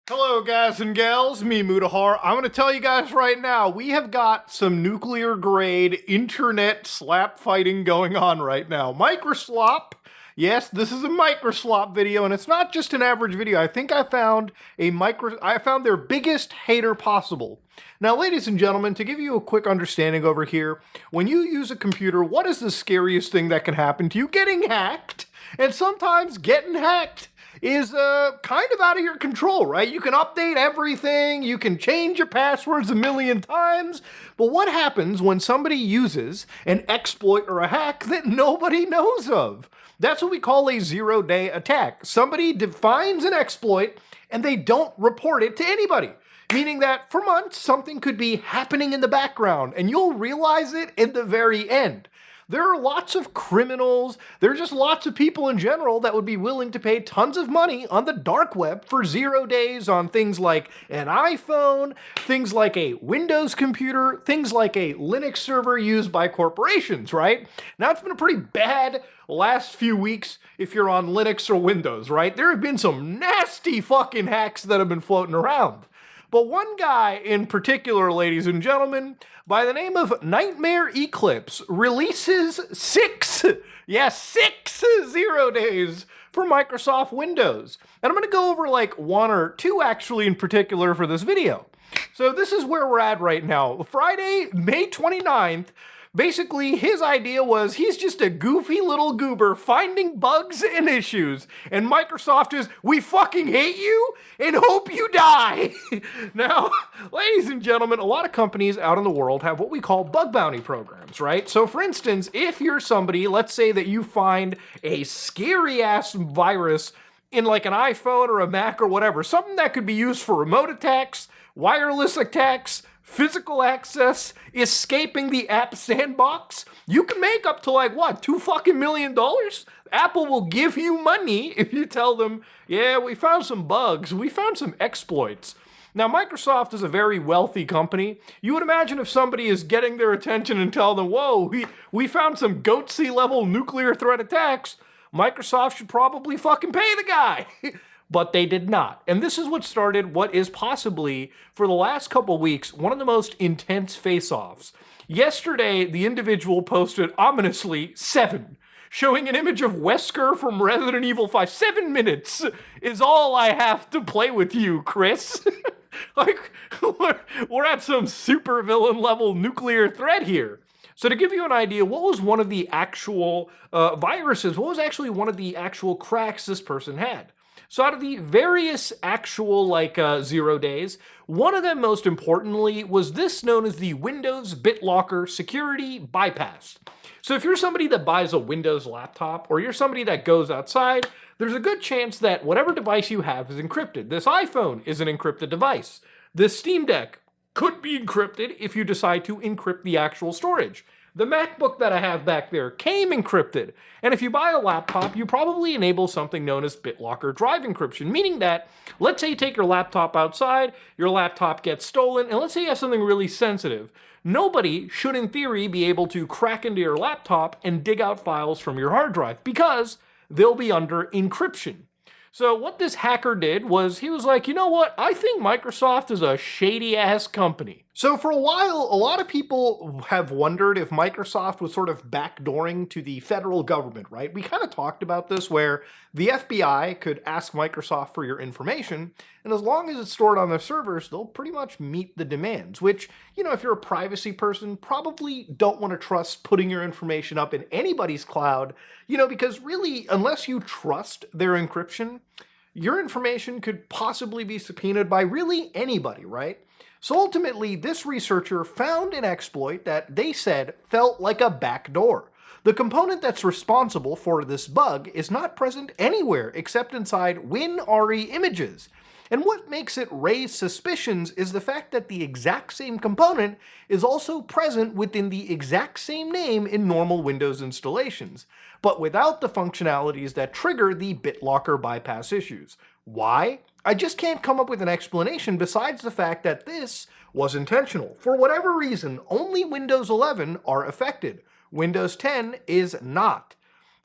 Hello guys and gals, me Mutahar. I'm going to tell you guys right now, we have got some nuclear grade internet slap fighting going on right now. Microslop, yes, this is a Microslop video, and it's not just an average video. I think I found their biggest hater possible. Now, ladies and gentlemen, to give you a quick understanding over here, when you use a computer, what is the scariest thing that can happen to you? Getting hacked. And sometimes getting hacked is kind of out of your control, right? You can update everything, you can change your passwords a million times, but what happens when somebody uses an exploit or a hack that nobody knows of? That's what we call a zero-day attack. Somebody defines an exploit and they don't report it to anybody. Meaning that for months, something could be happening in the background and you'll realize it in the very end. There are lots of criminals, there are just lots of people in general that would be willing to pay tons of money on the dark web for 0 days on things like an iPhone, things like a Windows computer, things like a Linux server used by corporations, right? Now, it's been a pretty bad last few weeks if you're on Linux or Windows, right? There have been some nasty fucking hacks that have been floating around. But one guy in particular, ladies and gentlemen, by the name of Nightmare Eclipse, releases six 0 days for Microsoft Windows. And I'm going to go over like one or two actually in particular for this video. So this is where we're at right now. Friday, May 29th, basically, his idea was he's just a goofy little goober finding bugs and issues. And Microsoft is, we fucking hate you and hope you die. Now, ladies and gentlemen, a lot of companies out in the world have what we call bug bounty programs, right? So for instance, if you're somebody, let's say that you find a scary ass virus in like an iPhone or a Mac or whatever, something that could be used for remote attacks, wireless attacks, physical access, escaping the app sandbox, you can make up to like, what, $2 million? Apple will give you money if you tell them, yeah, we found some bugs, we found some exploits. Now, Microsoft is a very wealthy company. You would imagine if somebody is getting their attention and tell them, whoa, we found some GOATC level nuclear threat attacks, Microsoft should probably fucking pay the guy. But they did not. And this is what started what is possibly, for the last couple weeks, one of the most intense face-offs. Yesterday, the individual posted, ominously, 7, showing an image of Wesker from Resident Evil 5. 7 minutes is all I have to play with you, Chris. Like, we're at some supervillain level nuclear threat here. So to give you an idea, what was one of the actual viruses, what was actually one of the actual cracks this person had? So out of the various actual 0 days, one of them most importantly was this known as the Windows BitLocker Security Bypass. So if you're somebody that buys a Windows laptop or you're somebody that goes outside, there's a good chance that whatever device you have is encrypted. This iPhone is an encrypted device. This Steam Deck could be encrypted if you decide to encrypt the actual storage. The MacBook that I have back there came encrypted. And if you buy a laptop, you probably enable something known as BitLocker drive encryption, meaning that, let's say you take your laptop outside, your laptop gets stolen, and let's say you have something really sensitive. Nobody should, in theory, be able to crack into your laptop and dig out files from your hard drive because they'll be under encryption. So what this hacker did was he was like, you know what? I think Microsoft is a shady-ass company. So for a while, a lot of people have wondered if Microsoft was sort of backdooring to the federal government, right? We kind of talked about this where the FBI could ask Microsoft for your information, and as long as it's stored on their servers, they'll pretty much meet the demands, which, you know, if you're a privacy person, probably don't want to trust putting your information up in anybody's cloud, you know, because really, unless you trust their encryption, your information could possibly be subpoenaed by really anybody, right? So ultimately, this researcher found an exploit that they said felt like a backdoor. The component that's responsible for this bug is not present anywhere except inside WinRAR images. And what makes it raise suspicions is the fact that the exact same component is also present within the exact same name in normal Windows installations, but without the functionalities that trigger the BitLocker bypass issues. Why? I just can't come up with an explanation besides the fact that this was intentional. For whatever reason, only Windows 11 are affected. Windows 10 is not.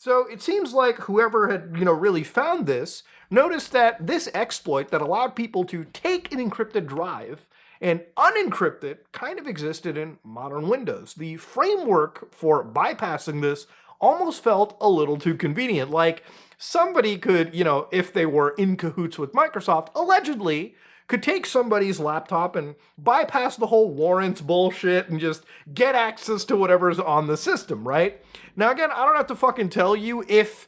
So it seems like whoever had, really found this noticed that this exploit that allowed people to take an encrypted drive and unencrypt it kind of existed in modern Windows. The framework for bypassing this almost felt a little too convenient. Like somebody could, if they were in cahoots with Microsoft, allegedly could take somebody's laptop and bypass the whole warrants bullshit and just get access to whatever's on the system, right? Now again, I don't have to fucking tell you, if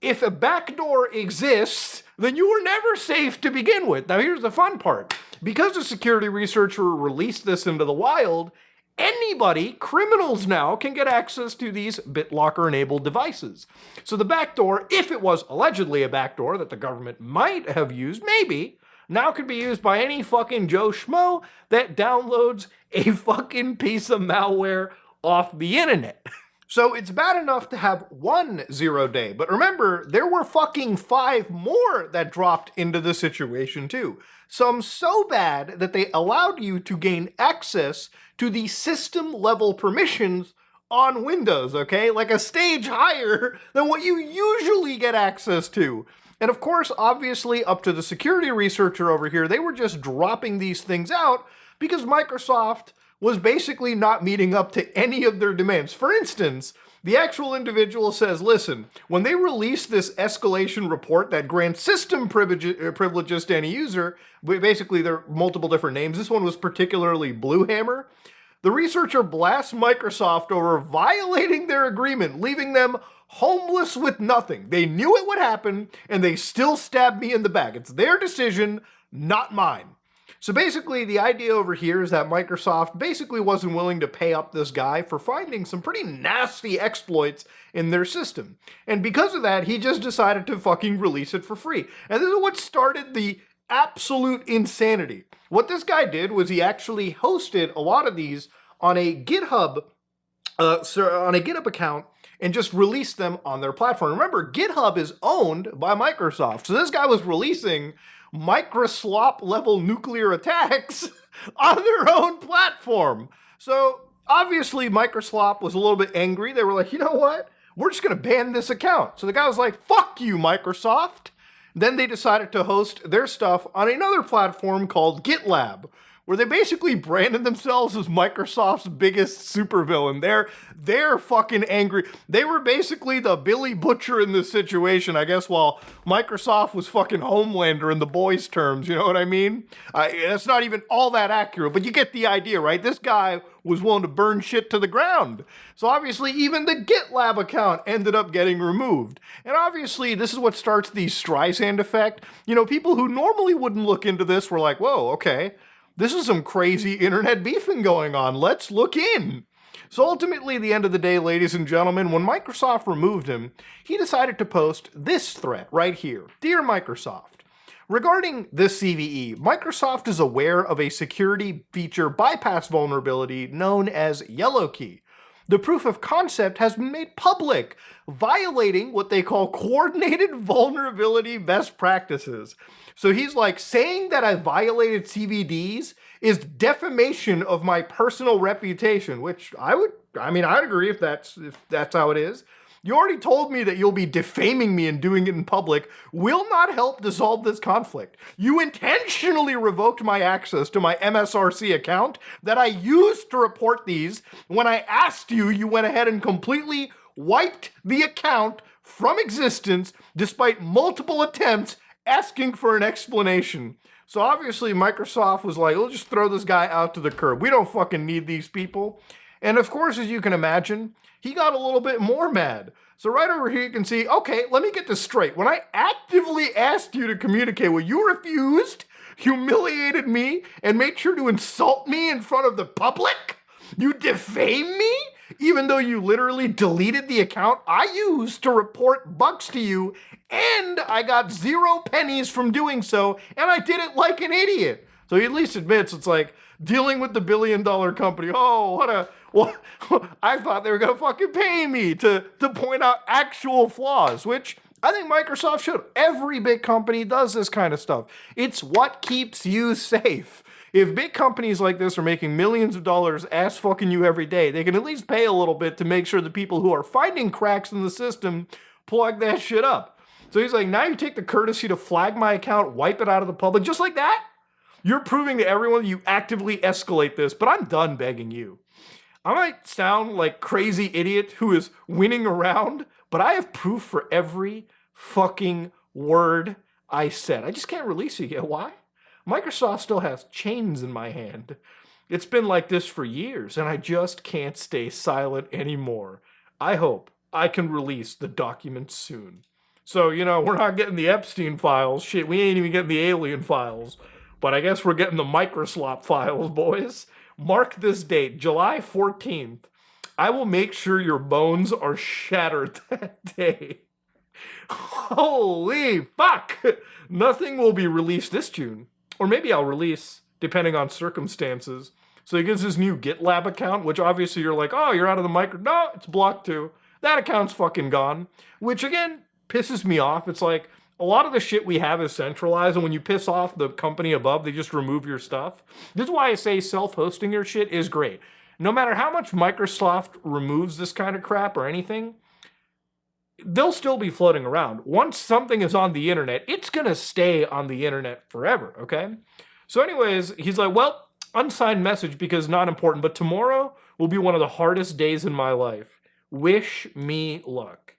a backdoor exists, then you were never safe to begin with. Now here's the fun part. Because a security researcher released this into the wild, anybody, criminals now, can get access to these BitLocker-enabled devices. So the backdoor, if it was allegedly a backdoor that the government might have used, maybe, now could be used by any fucking Joe Schmo that downloads a fucking piece of malware off the internet. So it's bad enough to have one 0-day, but remember, there were fucking 5 more that dropped into the situation too. Some so bad that they allowed you to gain access to the system level permissions on Windows, okay? Like a stage higher than what you usually get access to. And of course, obviously, up to the security researcher over here, they were just dropping these things out because Microsoft was basically not meeting up to any of their demands. For instance, the actual individual says, listen, when they release this escalation report that grants system privileges to any user, basically there are multiple different names. This one was particularly Bluehammer. The researcher blasts Microsoft over violating their agreement, leaving them homeless with nothing. They knew it would happen, and they still stabbed me in the back. It's their decision, not mine. So basically, the idea over here is that Microsoft basically wasn't willing to pay up this guy for finding some pretty nasty exploits in their system. And because of that, he just decided to fucking release it for free. And this is what started the absolute insanity. What this guy did was he actually hosted a lot of these on a GitHub account and just released them on their platform. Remember, GitHub is owned by Microsoft. So this guy was releasing Microslop level nuclear attacks on their own platform. So obviously Microslop was a little bit angry. They were like, you know what? We're just going to ban this account. So the guy was like, fuck you, Microsoft. Then they decided to host their stuff on another platform called GitLab, where they basically branded themselves as Microsoft's biggest supervillain. They're fucking angry. They were basically the Billy Butcher in this situation, I guess, while Microsoft was fucking Homelander in the boys' terms, you know what I mean? That's not even all that accurate, but you get the idea, right? This guy was willing to burn shit to the ground. So obviously even the GitLab account ended up getting removed. And obviously this is what starts the Streisand effect. You know, people who normally wouldn't look into this were like, whoa, okay, this is some crazy internet beefing going on. Let's look in. So ultimately, at the end of the day, ladies and gentlemen, when Microsoft removed him, he decided to post this threat right here. Dear Microsoft, regarding this CVE, Microsoft is aware of a security feature bypass vulnerability known as Yellow Key. The proof of concept has been made public, violating what they call coordinated vulnerability best practices. So he's like, saying that I violated CVDs is defamation of my personal reputation, which I'd agree if that's how it is. You already told me that you'll be defaming me and doing it in public will not help dissolve this conflict. You intentionally revoked my access to my MSRC account that I used to report these. When I asked you, you went ahead and completely wiped the account from existence despite multiple attempts asking for an explanation. So obviously Microsoft was like, we'll just throw this guy out to the curb. We don't fucking need these people. And of course, as you can imagine, he got a little bit more mad. So right over here you can see, okay, let me get this straight. When I actively asked you to communicate, well, you refused, humiliated me, and made sure to insult me in front of the public? You defame me? Even though you literally deleted the account I used to report bugs to you, and I got 0 pennies from doing so, and I did it like an idiot. So he at least admits it's like dealing with the billion-dollar company. Oh, I thought they were gonna fucking pay me to point out actual flaws, which I think Microsoft should. Every big company does this kind of stuff. It's what keeps you safe. If big companies like this are making millions of dollars ass fucking you every day, they can at least pay a little bit to make sure the people who are finding cracks in the system plug that shit up. So he's like, now you take the courtesy to flag my account, wipe it out of the public, just like that? You're proving to everyone you actively escalate this, but I'm done begging you. I might sound like crazy idiot who is winning around, but I have proof for every fucking word I said. I just can't release it yet. Why? Microsoft still has chains in my hand. It's been like this for years, and I just can't stay silent anymore. I hope I can release the documents soon. So, we're not getting the Epstein files. Shit, we ain't even getting the alien files. But I guess we're getting the Microslop files, boys. Mark this date, July 14th. I will make sure your bones are shattered that day. Holy fuck! Nothing will be released this June. Or maybe I'll release, depending on circumstances. So he gives his new GitLab account, which obviously you're like, oh, you're out of the micro. No, it's blocked too. That account's fucking gone. Which again, pisses me off. It's like, a lot of the shit we have is centralized, and when you piss off the company above, they just remove your stuff. This is why I say self-hosting your shit is great. No matter how much Microsoft removes this kind of crap or anything, they'll still be floating around. Once something is on the internet, it's gonna stay on the internet forever, okay? So anyways, he's like, well, unsigned message because not important, but tomorrow will be one of the hardest days in my life. Wish me luck.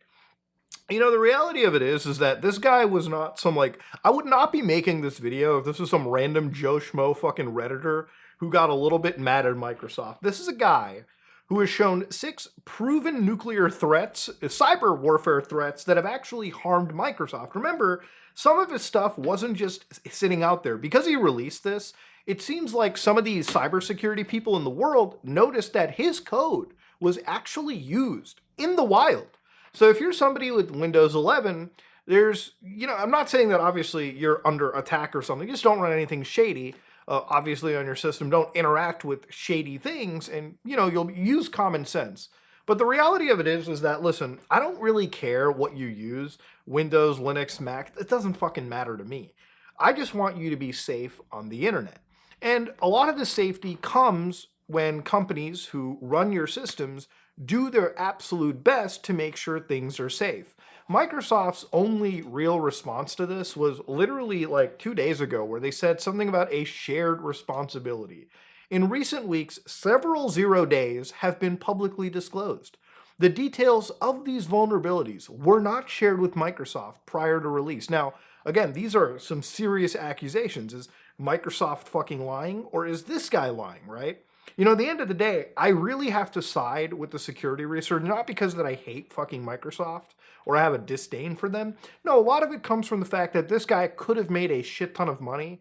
The reality of it is that this guy was not some, I would not be making this video if this was some random Joe Schmo fucking Redditor who got a little bit mad at Microsoft. This is a guy who has shown 6 proven nuclear threats, cyber warfare threats, that have actually harmed Microsoft. Remember, some of his stuff wasn't just sitting out there. Because he released this, it seems like some of these cybersecurity people in the world noticed that his code was actually used in the wild. So if you're somebody with Windows 11, there's, I'm not saying that obviously you're under attack or something. Just don't run anything shady, obviously, on your system. Don't interact with shady things, and, you'll use common sense. But the reality of it is that, listen, I don't really care what you use, Windows, Linux, Mac. It doesn't fucking matter to me. I just want you to be safe on the internet. And a lot of the safety comes when companies who run your systems do their absolute best to make sure things are safe. Microsoft's only real response to this was literally 2 days ago, where they said something about a shared responsibility. In recent weeks, several 0 days have been publicly disclosed. The details of these vulnerabilities were not shared with Microsoft prior to release. Now, again, these are some serious accusations. Is Microsoft fucking lying, or is this guy lying, right? At the end of the day, I really have to side with the security research, not because that I hate fucking Microsoft or I have a disdain for them. No, a lot of it comes from the fact that this guy could have made a shit ton of money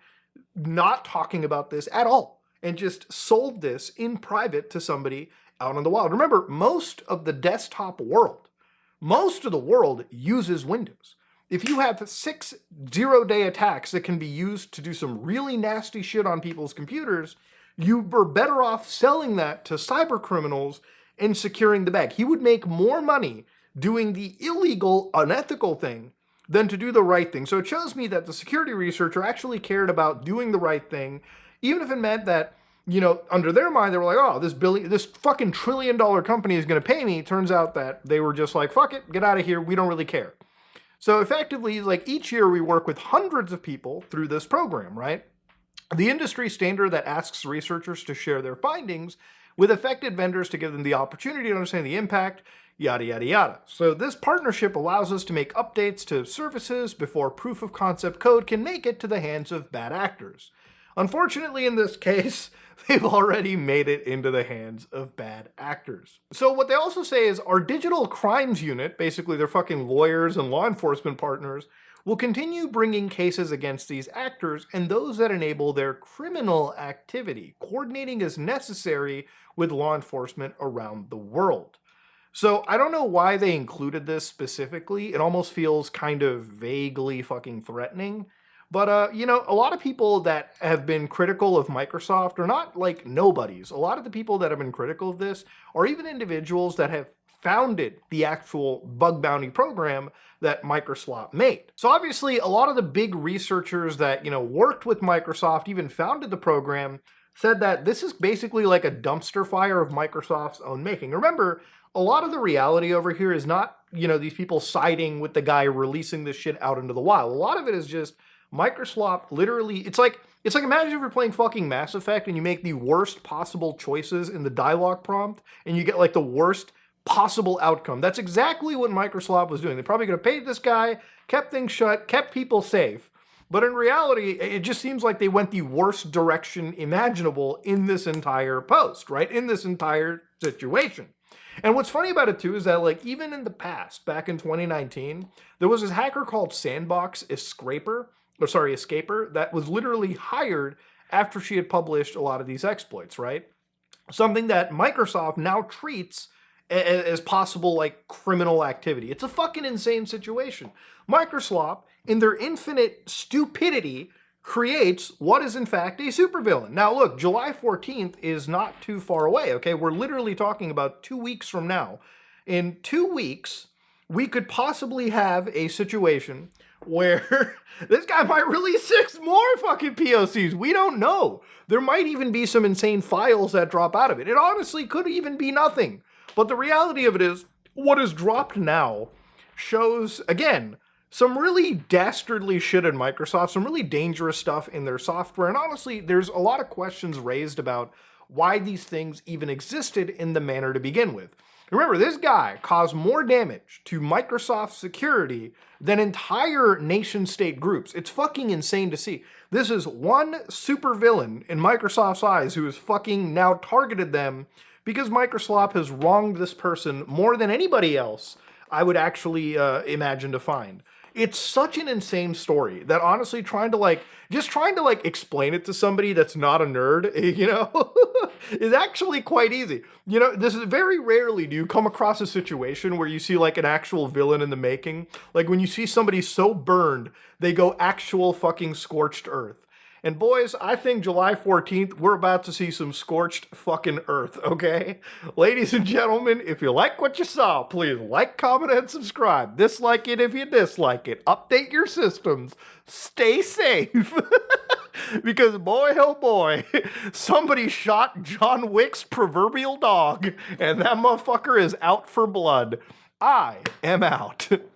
not talking about this at all and just sold this in private to somebody out in the wild. Remember, most of the desktop world, most of the world uses Windows. If you have 6 0-day attacks that can be used to do some really nasty shit on people's computers, you were better off selling that to cyber criminals and securing the bag. He would make more money doing the illegal, unethical thing than to do the right thing. So it shows me that the security researcher actually cared about doing the right thing, even if it meant that, under their mind, they were like, oh, this fucking $1 trillion company is going to pay me. Turns out that they were just like, fuck it, get out of here. We don't really care. So effectively, each year we work with hundreds of people through this program, right? The industry standard that asks researchers to share their findings with affected vendors to give them the opportunity to understand the impact, yada, yada, yada. So this partnership allows us to make updates to services before proof of concept code can make it to the hands of bad actors. Unfortunately, in this case, they've already made it into the hands of bad actors. So what they also say is our digital crimes unit, basically their fucking lawyers and law enforcement partners, will continue bringing cases against these actors and those that enable their criminal activity, coordinating as necessary with law enforcement around the world. So I don't know why they included this specifically. It almost feels kind of vaguely fucking threatening. But, a lot of people that have been critical of Microsoft are not nobodies. A lot of the people that have been critical of this are even individuals that have founded the actual bug bounty program that Microslop made. So obviously, a lot of the big researchers that, worked with Microsoft, even founded the program, said that this is basically like a dumpster fire of Microsoft's own making. Remember, a lot of the reality over here is not these people siding with the guy releasing this shit out into the wild. A lot of it is just Microslop literally, it's like imagine if you're playing fucking Mass Effect and you make the worst possible choices in the dialogue prompt and you get like the worst possible outcome. That's exactly what Microslop was doing. They probably could have paid this guy, kept things shut, kept people safe. But in reality, it just seems like they went the worst direction imaginable in this entire post, right? In this entire situation. And what's funny about it too is that like even in the past, back in 2019, there was this hacker called Sandbox Escaper that was literally hired after she had published a lot of these exploits, right? Something that Microsoft now treats as possible like criminal activity. It's a fucking insane situation. Microslop, in their infinite stupidity, creates what is in fact a supervillain. Now look, July 14th is not too far away, okay? We're literally talking about 2 weeks from now. In 2 weeks, we could possibly have a situation where this guy might release 6 more fucking POCs. We don't know. There might even be some insane files that drop out of it. It honestly could even be nothing. But the reality of it is, what is dropped now shows, again, some really dastardly shit in Microsoft, some really dangerous stuff in their software, and honestly, there's a lot of questions raised about why these things even existed in the manner to begin with. Remember, this guy caused more damage to Microsoft security than entire nation-state groups. It's fucking insane to see. This is one supervillain in Microsoft's eyes who has fucking now targeted them because Microsoft has wronged this person more than anybody else I would actually imagine to find. It's such an insane story that honestly trying to explain it to somebody that's not a nerd, is actually quite easy. This is very rarely do you come across a situation where you see like an actual villain in the making. Like when you see somebody so burned, they go actual fucking scorched earth. And boys, I think July 14th, we're about to see some scorched fucking earth, okay? Ladies and gentlemen, if you like what you saw, please like, comment, and subscribe. Dislike it if you dislike it. Update your systems. Stay safe. Because boy, oh boy, somebody shot John Wick's proverbial dog, and that motherfucker is out for blood. I am out.